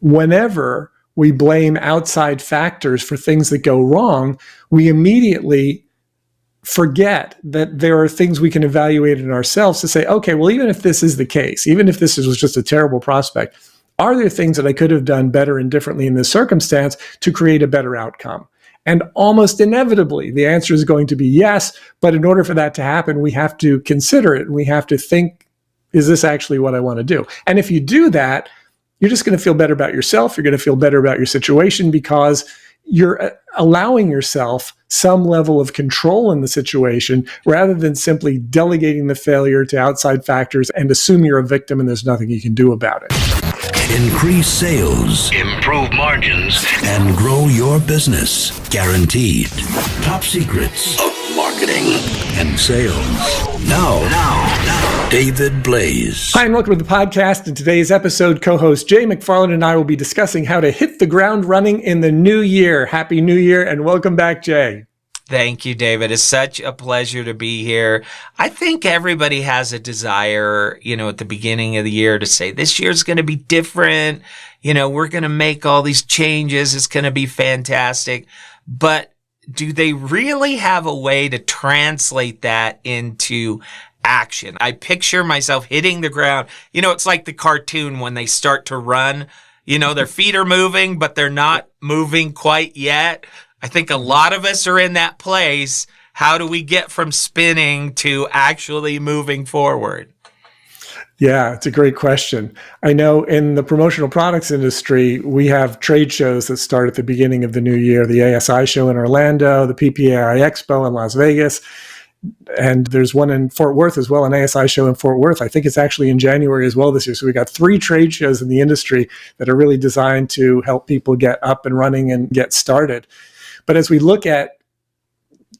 whenever we blame outside factors for things that go wrong, we immediately forget that there are things we can evaluate in ourselves to say, okay, well, even if this is the case, even if this was just a terrible prospect, are there things that I could have done better and differently in this circumstance to create a better outcome? And almost inevitably, the answer is going to be yes. But in order for that to happen, we have to consider it and we have to think, is this actually what I want to do? And if you do that, you're just going to feel better about yourself. You're going to feel better about your situation because you're allowing yourself some level of control in the situation rather than simply delegating the failure to outside factors and assume you're a victim and there's nothing you can do about it. Increase sales, improve margins, and grow your business. Guaranteed. Top secrets of marketing and sales. Now, David Blaise. Hi, and welcome to the podcast. In today's episode, co-host Jay McFarland and I will be discussing how to hit the ground running in the new year. Happy New Year, and welcome back, Jay. Thank you, David. It's such a pleasure to be here. I think everybody has a desire, at the beginning of the year to say, this year's going to be different. We're going to make all these changes. It's going to be fantastic. But do they really have a way to translate that into action? I picture myself hitting the ground. It's like the cartoon when they start to run. Their feet are moving, but they're not moving quite yet. I think a lot of us are in that place. How do we get from spinning to actually moving forward? Yeah, it's a great question. I know in the promotional products industry, we have trade shows that start at the beginning of the new year. The ASI show in Orlando, the PPAI Expo in Las Vegas, and there's one in Fort Worth as well, an ASI show in Fort Worth. I think it's actually in January as well this year. So we got 3 trade shows in the industry that are really designed to help people get up and running and get started. But as we look at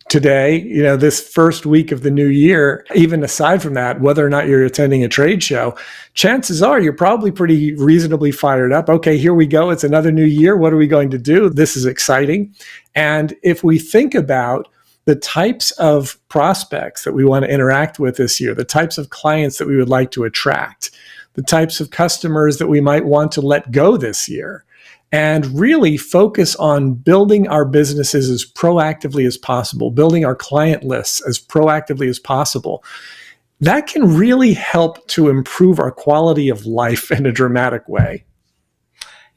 today, this first week of the new year, even aside from that, whether or not you're attending a trade show, chances are you're probably pretty reasonably fired up. Okay, here we go. It's another new year. What are we going to do? This is exciting. And if we think about the types of prospects that we want to interact with this year, the types of clients that we would like to attract, the types of customers that we might want to let go this year, and really focus on building our businesses as proactively as possible, building our client lists as proactively as possible, that can really help to improve our quality of life in a dramatic way.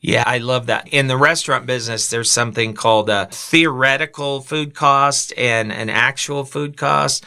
Yeah, I love that. In the restaurant business, there's something called a theoretical food cost and an actual food cost.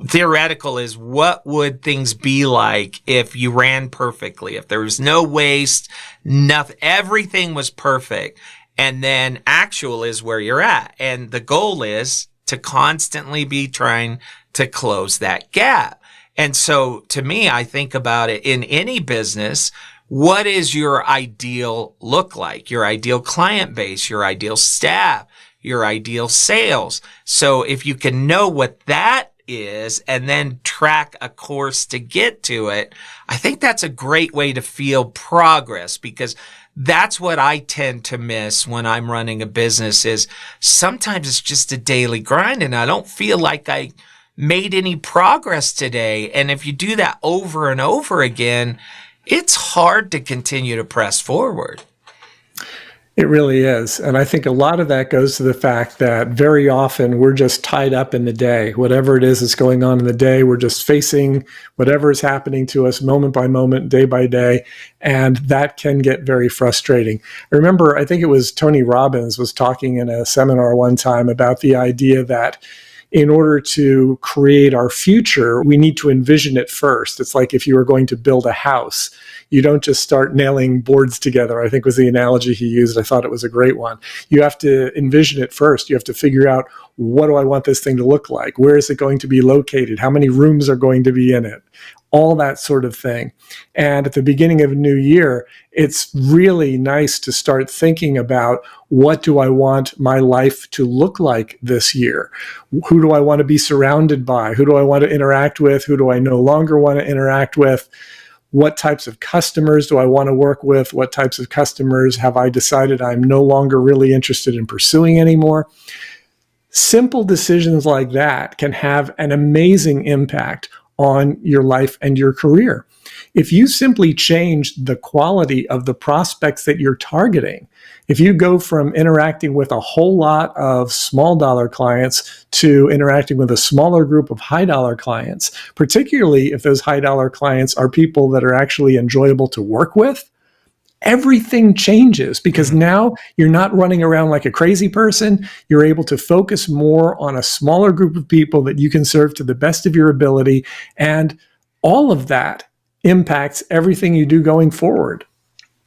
Theoretical is what would things be like if you ran perfectly, if there was no waste, nothing, everything was perfect. And then actual is where you're at. And the goal is to constantly be trying to close that gap. And so to me, I think about it in any business. What is your ideal look like? Your ideal client base, your ideal staff, your ideal sales. So if you can know what that is and then track a course to get to it, I think that's a great way to feel progress, because that's what I tend to miss when I'm running a business is sometimes it's just a daily grind and I don't feel like I made any progress today. And if you do that over and over again, it's hard to continue to press forward. It really is. And I think a lot of that goes to the fact that very often we're just tied up in the day. Whatever it is that's going on in the day, we're just facing whatever is happening to us moment by moment, day by day. And that can get very frustrating. I remember, I think it was Tony Robbins was talking in a seminar one time about the idea that in order to create our future, we need to envision it first. It's like if you were going to build a house, you don't just start nailing boards together, I think was the analogy he used. I thought it was a great one. You have to envision it first. You have to figure out, what do I want this thing to look like? Where is it going to be located? How many rooms are going to be in it? All that sort of thing. And at the beginning of a new year, it's really nice to start thinking about, what do I want my life to look like this year? Who do I want to be surrounded by? Who do I want to interact with? Who do I no longer want to interact with? What types of customers do I want to work with? What types of customers have I decided I'm no longer really interested in pursuing anymore? Simple decisions like that can have an amazing impact on your life and your career. if you simply change the quality of the prospects that you're targeting, if you go from interacting with a whole lot of small dollar clients to interacting with a smaller group of high dollar clients, particularly if those high dollar clients are people that are actually enjoyable to work with, everything changes because now you're not running around like a crazy person. You're able to focus more on a smaller group of people that you can serve to the best of your ability. And all of that impacts everything you do going forward.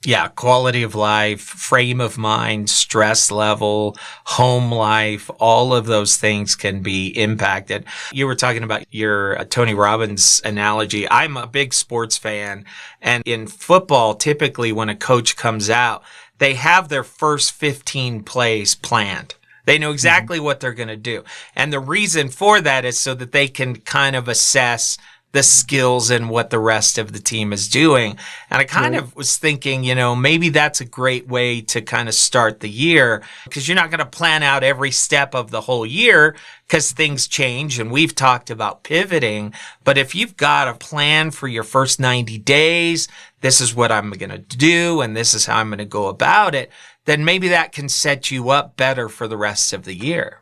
Yeah, quality of life, frame of mind, stress level, home life, all of those things can be impacted. You were talking about your Tony Robbins analogy. I'm a big sports fan, and in football, typically when a coach comes out, they have their first 15 plays planned. They know exactly what they're going to do. And the reason for that is so that they can kind of assess the skills and what the rest of the team is doing. And I kind of was thinking, maybe that's a great way to kind of start the year, because you're not going to plan out every step of the whole year because things change. And we've talked about pivoting. But if you've got a plan for your first 90 days, this is what I'm going to do, and this is how I'm going to go about it, then maybe that can set you up better for the rest of the year.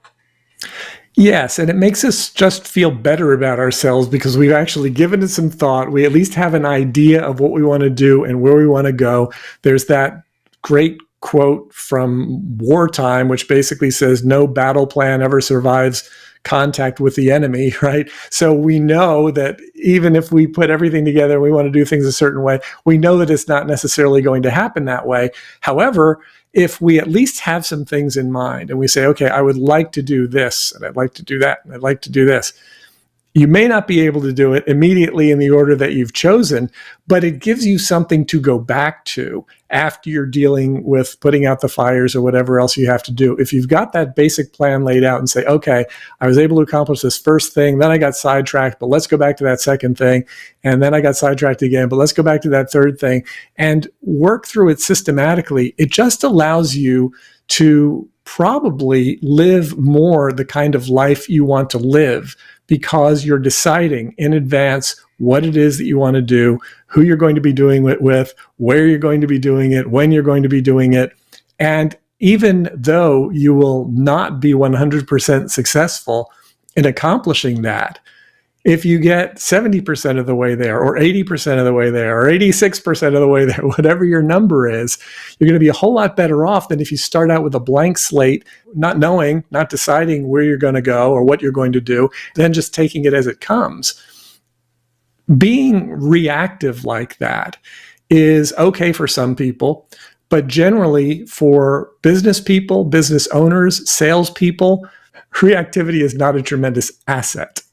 Yes, and it makes us just feel better about ourselves because we've actually given it some thought. We at least have an idea of what we want to do and where we want to go. There's that great quote from wartime, which basically says, no battle plan ever survives contact with the enemy, right? So we know that even if we put everything together, we want to do things a certain way, we know that it's not necessarily going to happen that way. However, if we at least have some things in mind and we say, okay, I would like to do this, and I'd like to do that, and I'd like to do this, you may not be able to do it immediately in the order that you've chosen, but it gives you something to go back to after you're dealing with putting out the fires or whatever else you have to do. If you've got that basic plan laid out and say, okay, I was able to accomplish this first thing, then I got sidetracked, but let's go back to that second thing, and then I got sidetracked again, but let's go back to that third thing, and work through it systematically, it just allows you to probably live more the kind of life you want to live, because you're deciding in advance what it is that you want to do, who you're going to be doing it with, where you're going to be doing it, when you're going to be doing it. And even though you will not be 100% successful in accomplishing that, if you get 70% of the way there, or 80% of the way there, or 86% of the way there, whatever your number is, you're going to be a whole lot better off than if you start out with a blank slate, not knowing, not deciding where you're going to go or what you're going to do, then just taking it as it comes. Being reactive like that is okay for some people, but generally for business people, business owners, salespeople, reactivity is not a tremendous asset.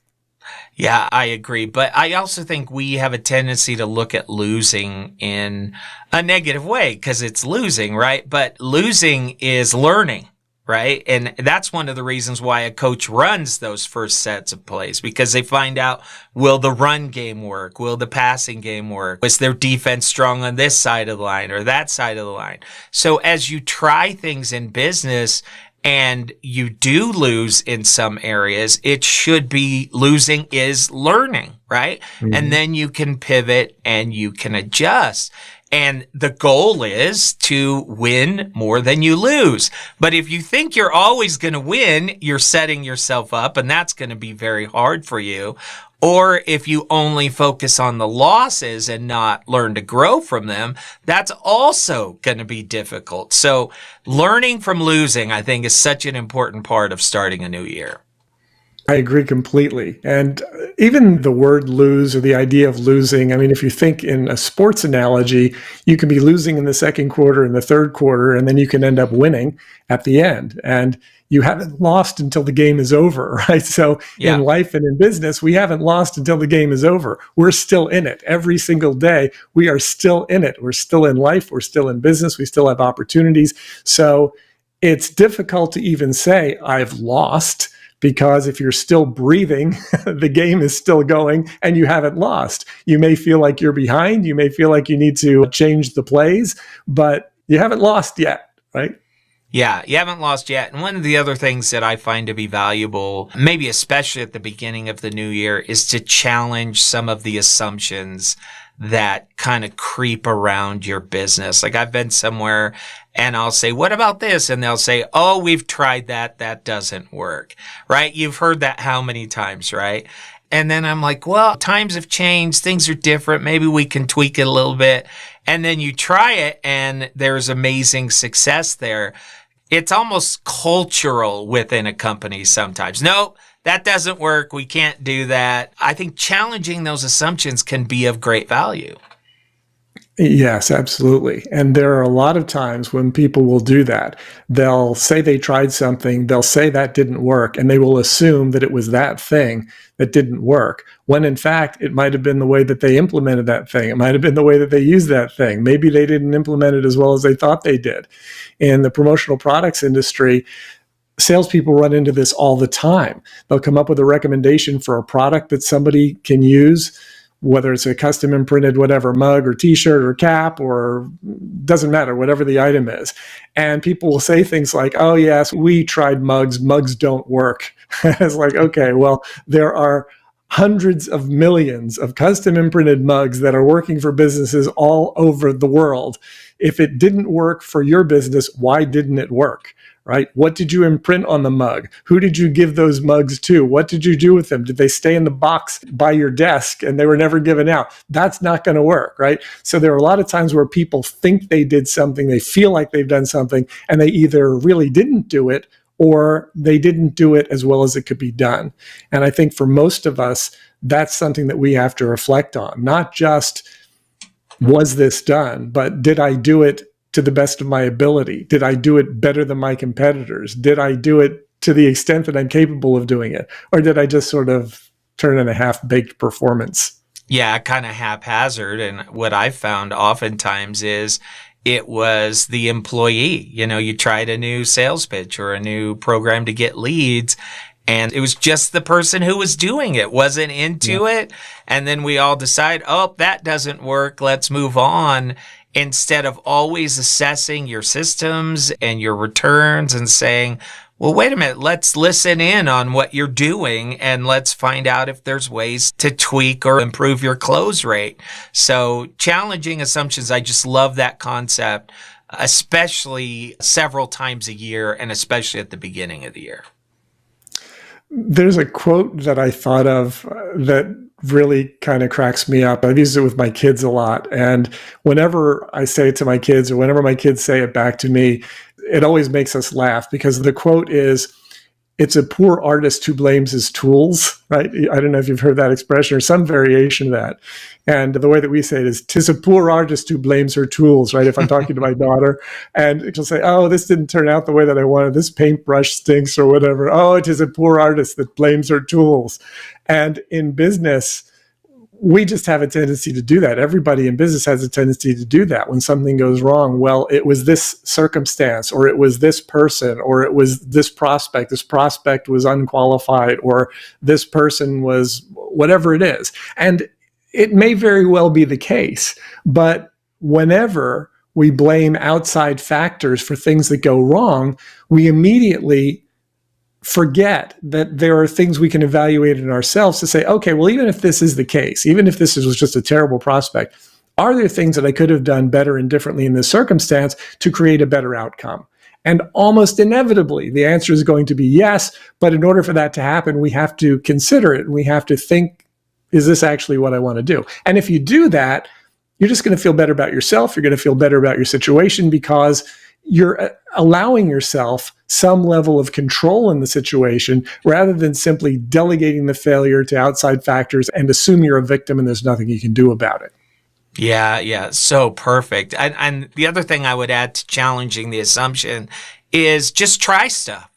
Yeah, I agree. But I also think we have a tendency to look at losing in a negative way because it's losing, right? But losing is learning, right? And that's one of the reasons why a coach runs those first sets of plays, because they find out, will the run game work? Will the passing game work? Was their defense strong on this side of the line or that side of the line? So as you try things in business, and you do lose in some areas, it should be losing is learning, right? Mm-hmm. And then you can pivot and you can adjust. And the goal is to win more than you lose. But if you think you're always going to win, you're setting yourself up, and that's going to be very hard for you. Or if you only focus on the losses and not learn to grow from them, that's also going to be difficult. So learning from losing, I think, is such an important part of starting a new year. I agree completely. And even the word lose, or the idea of losing, I mean, if you think in a sports analogy, you can be losing in the second quarter and the third quarter, and then you can end up winning at the end. And you haven't lost until the game is over, right? So in life and in business, we haven't lost until the game is over. We're still in it. Every single day, we are still in it. We're still in life. We're still in business. We still have opportunities. So it's difficult to even say, I've lost, because if you're still breathing, the game is still going and you haven't lost. You may feel like you're behind. You may feel like you need to change the plays, but you haven't lost yet, right? Yeah, you haven't lost yet. And one of the other things that I find to be valuable, maybe especially at the beginning of the new year, is to challenge some of the assumptions that kind of creep around your business. Like I've been somewhere and I'll say, what about this? And they'll say, oh, we've tried that. That doesn't work, right? You've heard that how many times, right? And then I'm like, well, times have changed. Things are different. Maybe we can tweak it a little bit. And then you try it and there's amazing success there. It's almost cultural within a company sometimes. No, that doesn't work. We can't do that. I think challenging those assumptions can be of great value. Yes, absolutely. And there are a lot of times when people will do that. They'll say they tried something, they'll say that didn't work, and they will assume that it was that thing that didn't work, when in fact, it might have been the way that they implemented that thing. It might have been the way that they used that thing. Maybe they didn't implement it as well as they thought they did. In the promotional products industry, salespeople run into this all the time. They'll come up with a recommendation for a product that somebody can use, whether it's a custom imprinted whatever mug or t-shirt or cap, or doesn't matter, whatever the item is. And people will say things like, oh yes, we tried mugs don't work. It's like, okay, well, there are hundreds of millions of custom imprinted mugs that are working for businesses all over the world. If it didn't work for your business, why didn't it work? Right? What did you imprint on the mug? Who did you give those mugs to? What did you do with them? Did they stay in the box by your desk and they were never given out? That's not going to work, right? So there are a lot of times where people think they did something, they feel like they've done something, and they either really didn't do it or they didn't do it as well as it could be done. And I think for most of us, that's something that we have to reflect on. Not just, was this done, but did I do it to the best of my ability? Did I do it better than my competitors? Did I do it to the extent that I'm capable of doing it? Or did I just sort of turn in a half-baked performance? Yeah, kind of haphazard. And what I've found oftentimes is it was the employee. You know, you tried a new sales pitch or a new program to get leads, and it was just the person who was doing it wasn't into it. And then we all decide, oh, that doesn't work. Let's move on. Instead of always assessing your systems and your returns and saying, well, wait a minute, let's listen in on what you're doing and let's find out if there's ways to tweak or improve your close rate. So challenging assumptions, I just love that concept, especially several times a year and especially at the beginning of the year. There's a quote that I thought of that really kind of cracks me up. I've used it with my kids a lot. And whenever I say it to my kids or whenever my kids say it back to me, it always makes us laugh, because the quote is, it's a poor artist who blames his tools, right? I don't know if you've heard that expression or some variation of that. And the way that we say it is, 'tis a poor artist who blames her tools, right? If I'm talking to my daughter and she'll say, oh, this didn't turn out the way that I wanted, this paintbrush stinks or whatever. Oh, it is a poor artist that blames her tools. And in business, we just have a tendency to do that. Everybody in business has a tendency to do that. When something goes wrong, well, it was this circumstance, or it was this person, or it was this prospect. This prospect was unqualified, or this person was whatever it is. And it may very well be the case, but whenever we blame outside factors for things that go wrong, we immediately forget that there are things we can evaluate in ourselves to say, okay, well, even if this is the case, even if this was just a terrible prospect, are there things that I could have done better and differently in this circumstance to create a better outcome? And almost inevitably, the answer is going to be yes. But in order for that to happen, we have to consider it and we have to think, is this actually what I want to do? And if you do that, you're just going to feel better about yourself. You're going to feel better about your situation because you're allowing yourself some level of control in the situation rather than simply delegating the failure to outside factors and assume you're a victim and there's nothing you can do about it. Yeah. So perfect. And the other thing I would add to challenging the assumption is just try stuff.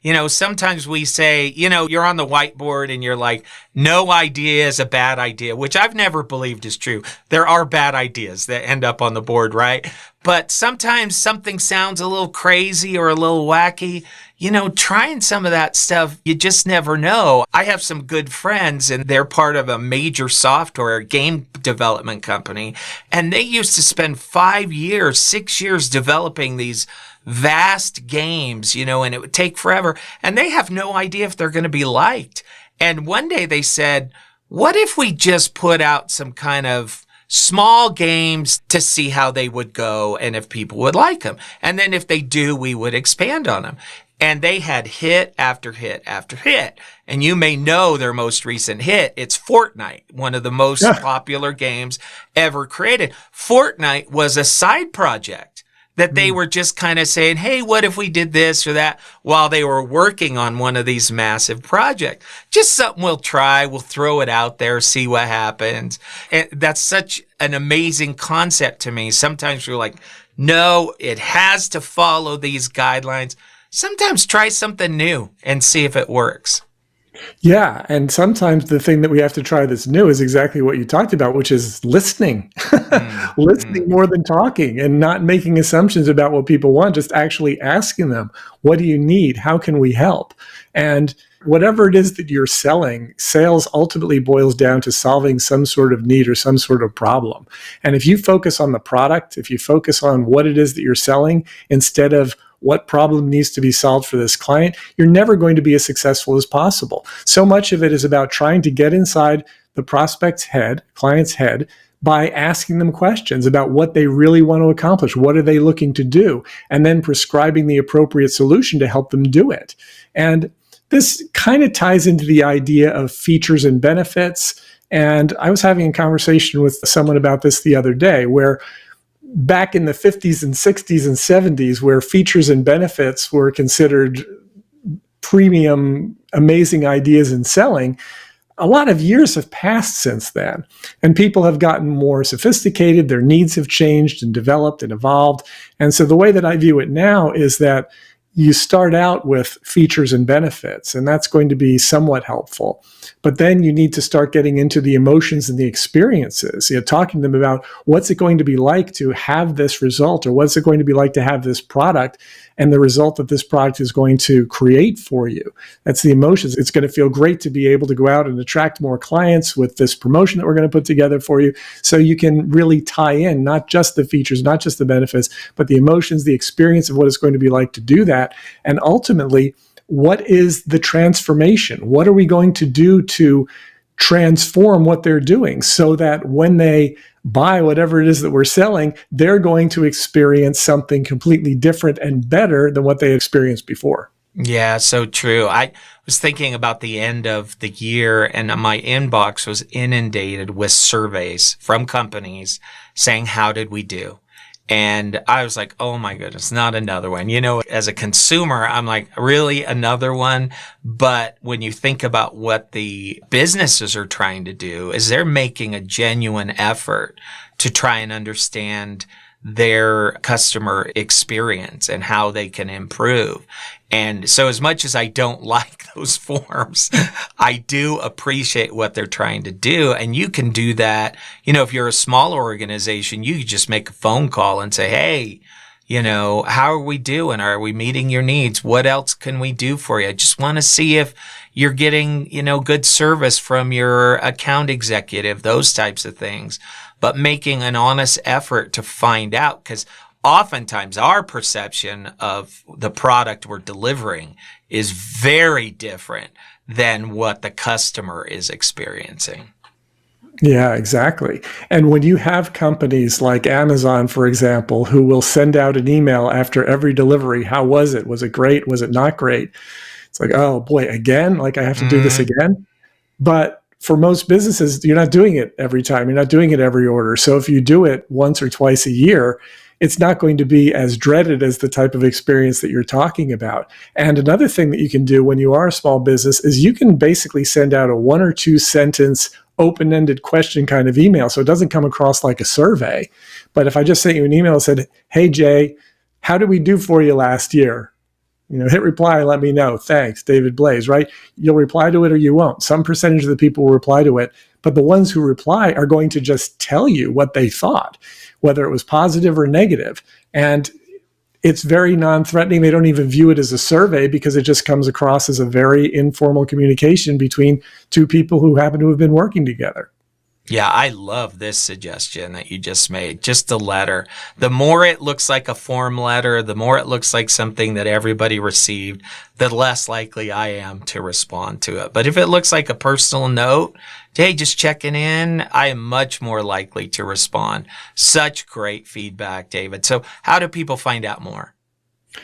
You know, sometimes we say, you know, you're on the whiteboard and you're like, no idea is a bad idea, which I've never believed is true. There are bad ideas that end up on the board, right? But sometimes something sounds a little crazy or a little wacky. You know, trying some of that stuff, you just never know. I have some good friends and they're part of a major software game development company. And they used to spend 5 years, 6 years developing these vast games, you know, and it would take forever. And they have no idea if they're going to be liked. And one day they said, what if we just put out some kind of small games to see how they would go and if people would like them. And then if they do, we would expand on them. And they had hit after hit after hit. And you may know their most recent hit. It's Fortnite, one of the most popular games ever created. Fortnite was a side project that they were just kind of saying, hey, what if we did this or that while they were working on one of these massive projects? Just something we'll try. We'll throw it out there, see what happens. And that's such an amazing concept to me. Sometimes you're like, no, it has to follow these guidelines. Sometimes try something new and see if it works. Yeah. And sometimes the thing that we have to try that's new is exactly what you talked about, which is listening, listening more than talking and not making assumptions about what people want, just actually asking them, what do you need? How can we help? And whatever it is that you're selling, sales ultimately boils down to solving some sort of need or some sort of problem. And if you focus on the product, if you focus on what it is that you're selling instead of what problem needs to be solved for this client, you're never going to be as successful as possible. So much of it is about trying to get inside the prospect's head, client's head, by asking them questions about what they really want to accomplish. What are they looking to do? And then prescribing the appropriate solution to help them do it. And this kind of ties into the idea of features and benefits. And I was having a conversation with someone about this the other day, where back in the 50s and 60s and 70s, where features and benefits were considered premium, amazing ideas in selling, a lot of years have passed since then. And people have gotten more sophisticated, their needs have changed and developed and evolved. And so the way that I view it now is that you start out with features and benefits, and that's going to be somewhat helpful. But then you need to start getting into the emotions and the experiences, talking to them about what's it going to be like to have this result, or what's it going to be like to have this product and the result that this product is going to create for you. That's the emotions. It's going to feel great to be able to go out and attract more clients with this promotion that we're going to put together for you. So you can really tie in not just the features, not just the benefits, but the emotions, the experience of what it's going to be like to do that. And ultimately, what is the transformation? What are we going to do to transform what they're doing so that when they buy whatever it is that we're selling, they're going to experience something completely different and better than what they experienced before? Yeah, so true. I was thinking about the end of the year, and my inbox was inundated with surveys from companies saying, how did we do? And I was like, oh my goodness, not another one. As a consumer, I'm like, really another one? But when you think about what the businesses are trying to do, is they're making a genuine effort to try and understand their customer experience and how they can improve. And so as much as I don't like those forms, I do appreciate what they're trying to do. And you can do that. If you're a smaller organization, you just make a phone call and say, hey, how are we doing? Are we meeting your needs? What else can we do for you? I just want to see if you're getting, good service from your account executive, those types of things. But making an honest effort to find out, because oftentimes our perception of the product we're delivering is very different than what the customer is experiencing. Yeah, exactly. And when you have companies like Amazon, for example, who will send out an email after every delivery, how was it? Was it great? Was it not great? It's like, oh boy, again? Like I have to do this again? But for most businesses, you're not doing it every time. You're not doing it every order. So if you do it once or twice a year, it's not going to be as dreaded as the type of experience that you're talking about. And another thing that you can do when you are a small business is you can basically send out a 1 or 2 sentence open-ended question kind of email. So it doesn't come across like a survey. But if I just sent you an email and said, hey, Jay, how did we do for you last year? Hit reply and let me know. Thanks, David Blaise, right? You'll reply to it or you won't. Some percentage of the people will reply to it, but the ones who reply are going to just tell you what they thought, whether it was positive or negative. And it's very non-threatening. They don't even view it as a survey because it just comes across as a very informal communication between two people who happen to have been working together. Yeah, I love this suggestion that you just made. Just a letter. The more it looks like a form letter, the more it looks like something that everybody received, the less likely I am to respond to it. But if it looks like a personal note, hey, just checking in, I am much more likely to respond. Such great feedback, David. So how do people find out more?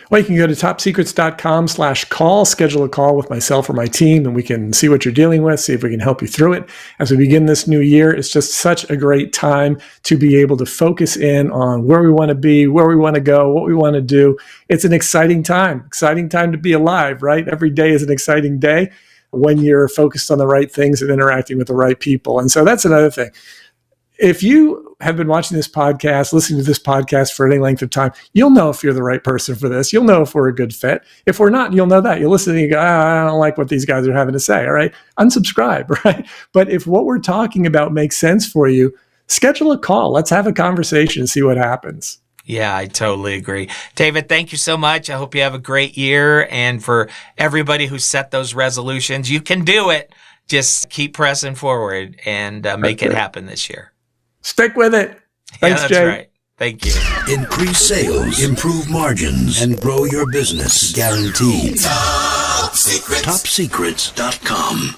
Well, you can go to topsecrets.com/call, schedule a call with myself or my team, and we can see what you're dealing with, see if we can help you through it. As we begin this new year, it's just such a great time to be able to focus in on where we want to be, where we want to go, what we want to do. It's an exciting time to be alive, right? Every day is an exciting day when you're focused on the right things and interacting with the right people. And so that's another thing. If you have been watching this podcast, listening to this podcast for any length of time, you'll know if you're the right person for this. You'll know if we're a good fit. If we're not, you'll know that. You'll listen and you go, I don't like what these guys are having to say. All right. Unsubscribe, right? But if what we're talking about makes sense for you, schedule a call. Let's have a conversation and see what happens. Yeah, I totally agree. David, thank you so much. I hope you have a great year. And for everybody who set those resolutions, you can do it. Just keep pressing forward and make it happen this year. Stick with it. Thanks, that's Jay. Right. Thank you. Increase sales, improve margins, and grow your business. Guaranteed. Top Secrets. TopSecrets.com.